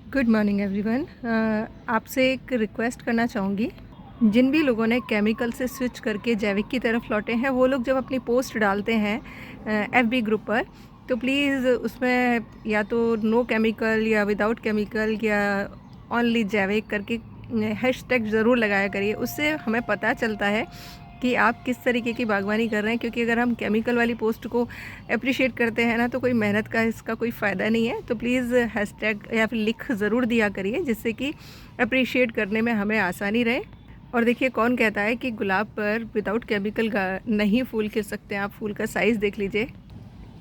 Good morning everyone. आपसे एक request करना चाहूँगी। जिन भी लोगों ने केमिकल से स्विच करके जैविक की तरफ लौटे हैं, वो लोग जब अपनी पोस्ट डालते हैं एफबी ग्रुप पर, तो प्लीज़ उसमें या तो नो केमिकल या विदाउट केमिकल या ओनली जैविक करके हैशटैग ज़रूर लगाया करिए। उससे हमें पता चलता है कि आप किस तरीके की बागवानी कर रहे हैं, क्योंकि अगर हम केमिकल वाली पोस्ट को अप्रिशिएट करते हैं ना, तो कोई मेहनत का इसका कोई फ़ायदा नहीं है। तो प्लीज़ हैशटैग या फिर लिख ज़रूर दिया करिए, जिससे कि अप्रिशिएट करने में हमें आसानी रहे। और देखिए, कौन कहता है कि गुलाब पर विदाउट केमिकल नहीं फूल खिल सकते हैं। आप फूल का साइज़ देख लीजिए,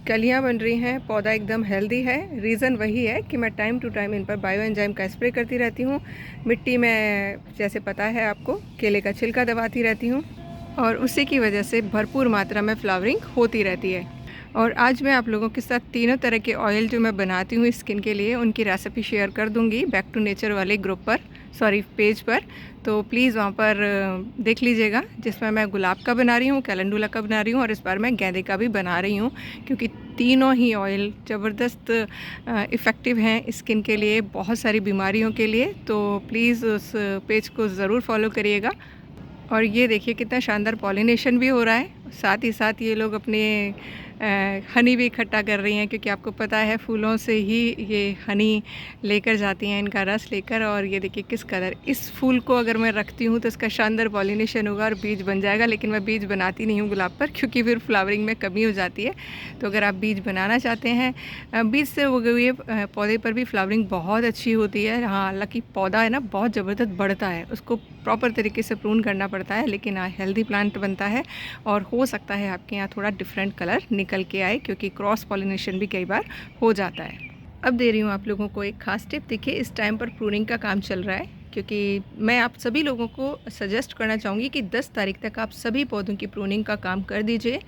कलियाँ बन रही हैं, पौधा एकदम हेल्दी है। रीज़न वही है कि मैं टाइम टू टाइम इन पर बायो एंजाइम का स्प्रे करती रहती हूँ। मिट्टी में, जैसे पता है आपको, केले का छिलका दबाती रहती हूँ, और उसी की वजह से भरपूर मात्रा में फ्लावरिंग होती रहती है। और आज मैं आप लोगों के साथ तीनों तरह के ऑयल जो मैं बनाती हूँ स्किन के लिए, उनकी रेसिपी शेयर कर दूँगी बैक टू नेचर वाले ग्रुप पर, पेज पर। तो प्लीज़ वहाँ पर देख लीजिएगा, जिसमें मैं गुलाब का बना रही हूँ, कैलेंडुला का बना रही हूँ, और इस बार मैं गेंदे का भी बना रही हूँ, क्योंकि तीनों ही ऑयल ज़बरदस्त इफ़ेक्टिव हैं स्किन के लिए, बहुत सारी बीमारियों के लिए। तो प्लीज़ उस पेज को ज़रूर फॉलो करिएगा। और ये देखिए, कितना शानदार पॉलिनेशन भी हो रहा है। साथ ही साथ ये लोग अपने हनी भी इकट्ठा कर रही हैं, क्योंकि आपको पता है फूलों से ही ये हनी लेकर जाती हैं, इनका रस लेकर। और ये देखिए किस कदर, इस फूल को अगर मैं रखती हूँ तो इसका शानदार पॉलिनेशन होगा और बीज बन जाएगा। लेकिन मैं बीज बनाती नहीं हूँ गुलाब पर, क्योंकि फिर फ्लावरिंग में कमी हो जाती है। तो अगर आप बीज बनाना चाहते हैं, बीज से उगे हुए पौधे पर भी फ्लावरिंग बहुत अच्छी होती है। हाँ, हालांकि पौधा है ना, बहुत ज़बरदस्त बढ़ता है, उसको प्रॉपर तरीके से प्रून करना पड़ता है, लेकिन हेल्दी प्लांट बनता है। और हो सकता है आपके यहाँ थोड़ा डिफरेंट कलर निकल के आए, क्योंकि क्रॉस पॉलिनेशन भी कई बार हो जाता है। अब दे रही हूँ आप लोगों को एक खास टिप। देखिए, इस टाइम पर प्रूनिंग का काम चल रहा है, क्योंकि मैं आप सभी लोगों को सजेस्ट करना चाहूँगी कि 10 तारीख तक आप सभी पौधों की प्रूनिंग का काम कर दीजिए,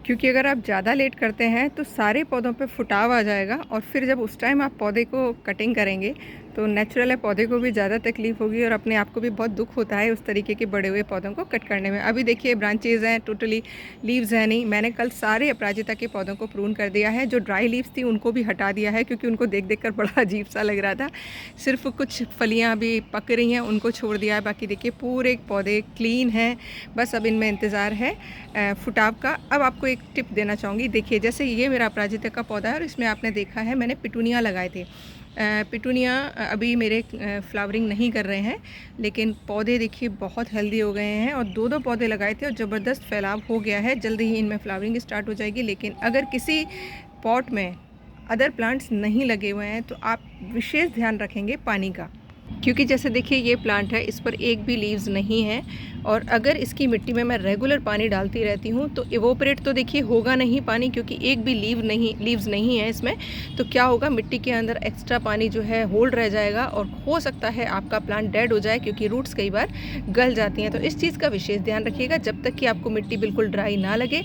क्योंकि अगर आप ज़्यादा लेट करते हैं तो सारे पौधों पे फुटाव आ जाएगा, और फिर जब उस टाइम आप पौधे को कटिंग करेंगे तो नेचुरल है, पौधे को भी ज़्यादा तकलीफ़ होगी, और अपने आप को भी बहुत दुख होता है उस तरीके के बड़े हुए पौधों को कट करने में। अभी देखिए, ब्रांचेज़ हैं, टोटली लीव्स हैं नहीं। मैंने कल सारे अपराजिता के पौधों को प्रून कर दिया है। जो ड्राई लीव्स थी उनको भी हटा दिया है, क्योंकि उनको देख देख कर बड़ा अजीब सा लग रहा था। सिर्फ कुछ फलियाँ अभी पक रही हैं, उनको छोड़ दिया है। बाकी देखिए, पूरे पौधे क्लीन हैं। बस अब इनमें इंतज़ार है फुटाव का। अब आपको एक टिप देना चाहूँगी। देखिए, जैसे ये मेरा अपराजिता का पौधा है, और इसमें आपने देखा है मैंने पिटूनिया लगाए थे। पिटूनिया अभी मेरे फ्लावरिंग नहीं कर रहे हैं, लेकिन पौधे देखिए बहुत हेल्दी हो गए हैं। और दो पौधे लगाए थे और ज़बरदस्त फैलाव हो गया है। जल्दी ही इनमें फ्लावरिंग स्टार्ट हो जाएगी। लेकिन अगर किसी पॉट में अदर प्लांट्स नहीं लगे हुए हैं, तो आप विशेष ध्यान रखेंगे पानी का, क्योंकि जैसे देखिए, ये प्लांट है, इस पर एक भी लीव्स नहीं है। और अगर इसकी मिट्टी में मैं रेगुलर पानी डालती रहती हूँ तो इवोपरेट तो देखिए होगा नहीं पानी, क्योंकि एक भी लीव्स नहीं है इसमें। तो क्या होगा, मिट्टी के अंदर एक्स्ट्रा पानी जो है होल्ड रह जाएगा, और हो सकता है आपका प्लांट डेड हो जाए, क्योंकि रूट्स कई बार गल जाती हैं। तो इस चीज़ का विशेष ध्यान रखिएगा। जब तक कि आपको मिट्टी बिल्कुल ड्राई ना लगे,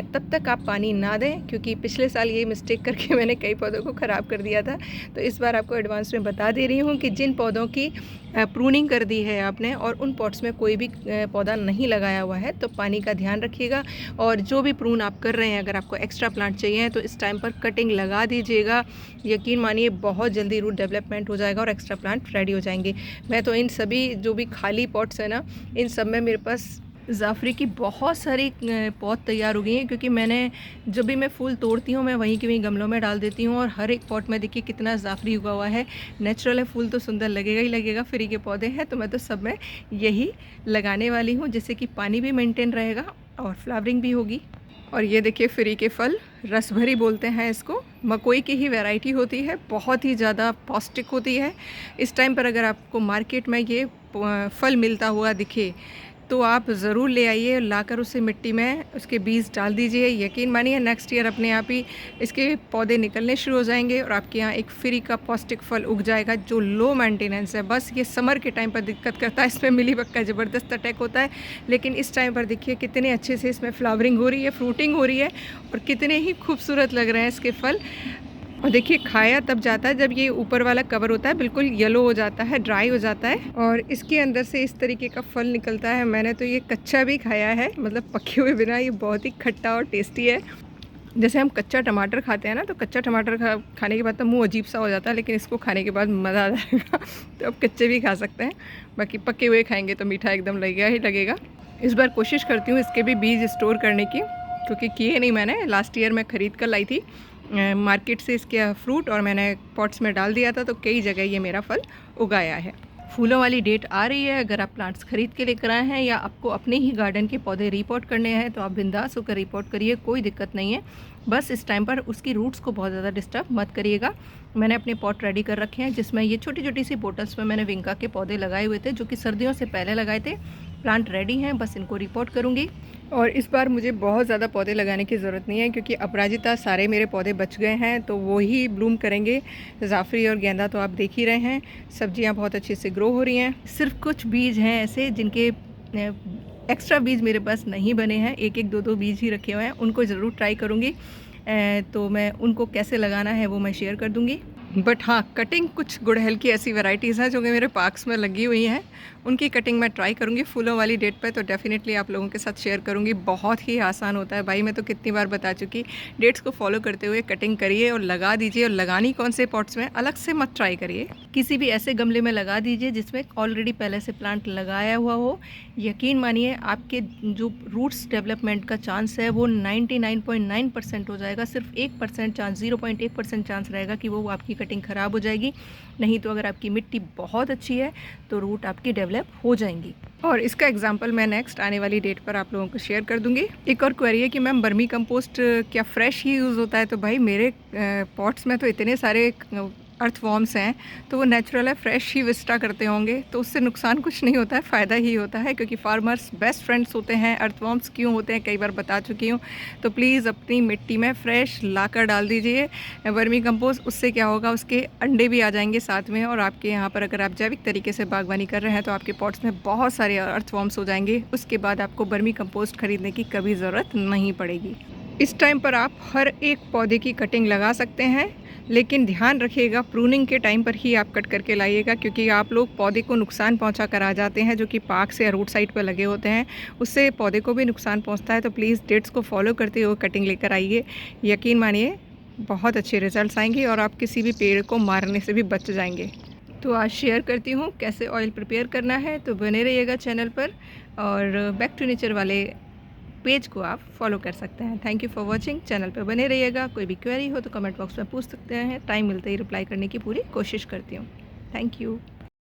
तब तक आप पानी ना दें, क्योंकि पिछले साल ये मिस्टेक करके मैंने कई पौधों को ख़राब कर दिया था। तो इस बार आपको एडवांस में बता दे रही हूँ कि जिन पौधों की प्रूनिंग कर दी है आपने, और उन पॉट्स में कोई भी पौधा नहीं लगाया हुआ है, तो पानी का ध्यान रखिएगा। और जो भी प्रून आप कर रहे हैं, अगर आपको एक्स्ट्रा प्लांट चाहिए तो इस टाइम पर कटिंग लगा दीजिएगा। यकीन मानिए, बहुत जल्दी रूट डेवलपमेंट हो जाएगा और एक्स्ट्रा प्लांट रेडी हो जाएंगे। मैं तो इन सभी जो भी खाली पॉट्स हैं ना, इन सब में मेरे पास जाफ़री की बहुत सारी पौध तैयार हो गई हैं, क्योंकि मैंने जब भी मैं फूल तोड़ती हूँ, मैं वहीं के वहीं गमलों में डाल देती हूँ। और हर एक पॉट में देखिए कितना जाफ़री उगा हुआ है। नेचुरल है, फूल तो सुंदर लगेगा ही लगेगा। फ्री के पौधे हैं, तो मैं तो सब में यही लगाने वाली हूँ, जिससे कि पानी भी मेंटेन रहेगा और फ्लावरिंग भी होगी। और ये देखिए, फ्री के फल, रसभरी बोलते हैं इसको, मकोई की ही वैरायटी होती है, बहुत ही ज़्यादा पौष्टिक होती है। इस टाइम पर अगर आपको मार्केट में ये फल मिलता हुआ दिखे, तो आप ज़रूर ले आइए, लाकर उसे मिट्टी में उसके बीज डाल दीजिए। यकीन मानिए, नेक्स्ट ईयर अपने आप ही इसके पौधे निकलने शुरू हो जाएंगे, और आपके यहाँ एक फ्री का पौष्टिक फल उग जाएगा, जो लो मेंटेनेंस है। बस ये समर के टाइम पर दिक्कत करता है, इसमें मिलीबग का ज़बरदस्त अटैक होता है। लेकिन इस टाइम पर देखिए कितने अच्छे से इसमें फ्लावरिंग हो रही है, फ्रूटिंग हो रही है, और कितने ही खूबसूरत लग रहे हैं इसके फल। और देखिए, खाया तब जाता है जब ये ऊपर वाला कवर होता है बिल्कुल येलो हो जाता है, ड्राई हो जाता है, और इसके अंदर से इस तरीके का फल निकलता है। मैंने तो ये कच्चा भी खाया है, मतलब पके हुए बिना। ये बहुत ही खट्टा और टेस्टी है। जैसे हम कच्चा टमाटर खाते हैं ना, तो कच्चा टमाटर खाने के बाद तो मुंह अजीब सा हो जाता है, लेकिन इसको खाने के बाद मज़ा आ जाएगा। तो अब कच्चे भी खा सकते हैं, बाकी पके हुए खाएंगे तो मीठा एकदम लगेगा ही लगेगा। इस बार कोशिश करती हूँ इसके भी बीज स्टोर करने की, क्योंकि किए नहीं मैंने। लास्ट ईयर मैं ख़रीद कर लाई थी मार्केट से इसके फ्रूट, और मैंने पॉट्स में डाल दिया था, तो कई जगह ये मेरा फल उगाया है। फूलों वाली डेट आ रही है। अगर आप प्लांट्स खरीद के लेकर आए हैं या आपको अपने ही गार्डन के पौधे रिपोर्ट करने हैं, तो आप बिंदास होकर रिपोर्ट करिए, कोई दिक्कत नहीं है। बस इस टाइम पर उसकी रूट्स को बहुत ज़्यादा डिस्टर्ब मत करिएगा। मैंने अपने पॉट रेडी कर रखे हैं, जिसमें ये छोटी छोटी सी बोटल्स में मैंने विंका के पौधे लगाए हुए थे, जो कि सर्दियों से पहले लगाए थे। प्लांट रेडी हैं, बस इनको रिपोर्ट करूँगी। और इस बार मुझे बहुत ज़्यादा पौधे लगाने की ज़रूरत नहीं है, क्योंकि अपराजिता सारे मेरे पौधे बच गए हैं, तो वो ही ब्लूम करेंगे। जाफरी और गेंदा तो आप देख ही रहे हैं, सब्जियां बहुत अच्छे से ग्रो हो रही हैं। सिर्फ कुछ बीज हैं ऐसे जिनके एक्स्ट्रा बीज मेरे पास नहीं बने हैं, एक एक दो दो बीज ही रखे हुए हैं, उनको ज़रूर ट्राई करूँगी। तो मैं उनको कैसे लगाना है वो मैं शेयर कर दूँगी। बट हाँ, कटिंग कुछ गुड़हल की ऐसी वैरायटीज़ हैं जो कि मेरे पार्क्स में लगी हुई हैं, उनकी कटिंग मैं ट्राई करूँगी फूलों वाली डेट पे, तो डेफ़िनेटली आप लोगों के साथ शेयर करूँगी। बहुत ही आसान होता है भाई, मैं तो कितनी बार बता चुकी। डेट्स को फॉलो करते हुए कटिंग करिए और लगा दीजिए। और लगानी कौन से पॉट्स में, अलग से मत ट्राई करिए, किसी भी ऐसे गमले में लगा दीजिए जिसमें ऑलरेडी पहले से प्लांट लगाया हुआ हो। यकीन मानिए, आपके जो रूट्स डेवलपमेंट का चांस है वो 99.9% हो जाएगा। सिर्फ 1% चांस, 0.1% चांस रहेगा कि वो आपकी कटिंग ख़राब हो जाएगी। नहीं तो अगर आपकी मिट्टी बहुत अच्छी है तो रूट आपकी डेवलप हो जाएंगी। और इसका एग्जांपल मैं नेक्स्ट आने वाली डेट पर आप लोगों को शेयर कर दूंगी। एक और क्वेरी है कि मैम वर्मी कंपोस्ट क्या फ्रेश ही यूज़ होता है? तो भाई मेरे पॉट्स में तो इतने सारे अर्थवॉर्म्स हैं, तो वो नेचुरल है, फ्रेश ही विस्टा करते होंगे, तो उससे नुकसान कुछ नहीं होता है, फ़ायदा ही होता है, क्योंकि फार्मर्स बेस्ट फ्रेंड्स होते हैं। अर्थवॉर्म्स क्यों होते हैं कई बार बता चुकी हूँ। तो प्लीज़ अपनी मिट्टी में फ्रेश लाकर डाल दीजिए वर्मी कंपोस्ट। उससे क्या होगा, उसके अंडे भी आ जाएंगे साथ में, और आपके यहाँ पर अगर आप जैविक तरीके से बागवानी कर रहे हैं तो आपके पॉट्स में बहुत सारे अर्थवॉर्म्स हो जाएंगे। उसके बाद आपको वर्मी कंपोस्ट खरीदने की कभी ज़रूरत नहीं पड़ेगी। इस टाइम पर आप हर एक पौधे की कटिंग लगा सकते हैं, लेकिन ध्यान रखिएगा प्रूनिंग के टाइम पर ही आप कट करके लाइएगा, क्योंकि आप लोग पौधे को नुकसान पहुंचा कर आ जाते हैं, जो कि पार्क से या रूट साइड पर लगे होते हैं, उससे पौधे को भी नुकसान पहुंचता है। तो प्लीज़ डेट्स को फॉलो करते हुए कटिंग लेकर आइए। यकीन मानिए बहुत अच्छे रिजल्ट्स आएंगे और आप किसी भी पेड़ को मारने से भी बच जाएंगे। तो आज शेयर करती हूँ कैसे ऑयल प्रिपेयर करना है, तो बने रहिएगा चैनल पर, और बैक टू नेचर वाले पेज को आप फॉलो कर सकते हैं। Thank you for watching, channel पर बने रहिएगा। कोई भी क्वेरी हो तो कमेंट बॉक्स में पूछ सकते हैं, टाइम मिलते ही रिप्लाई करने की पूरी कोशिश करती हूँ। Thank you.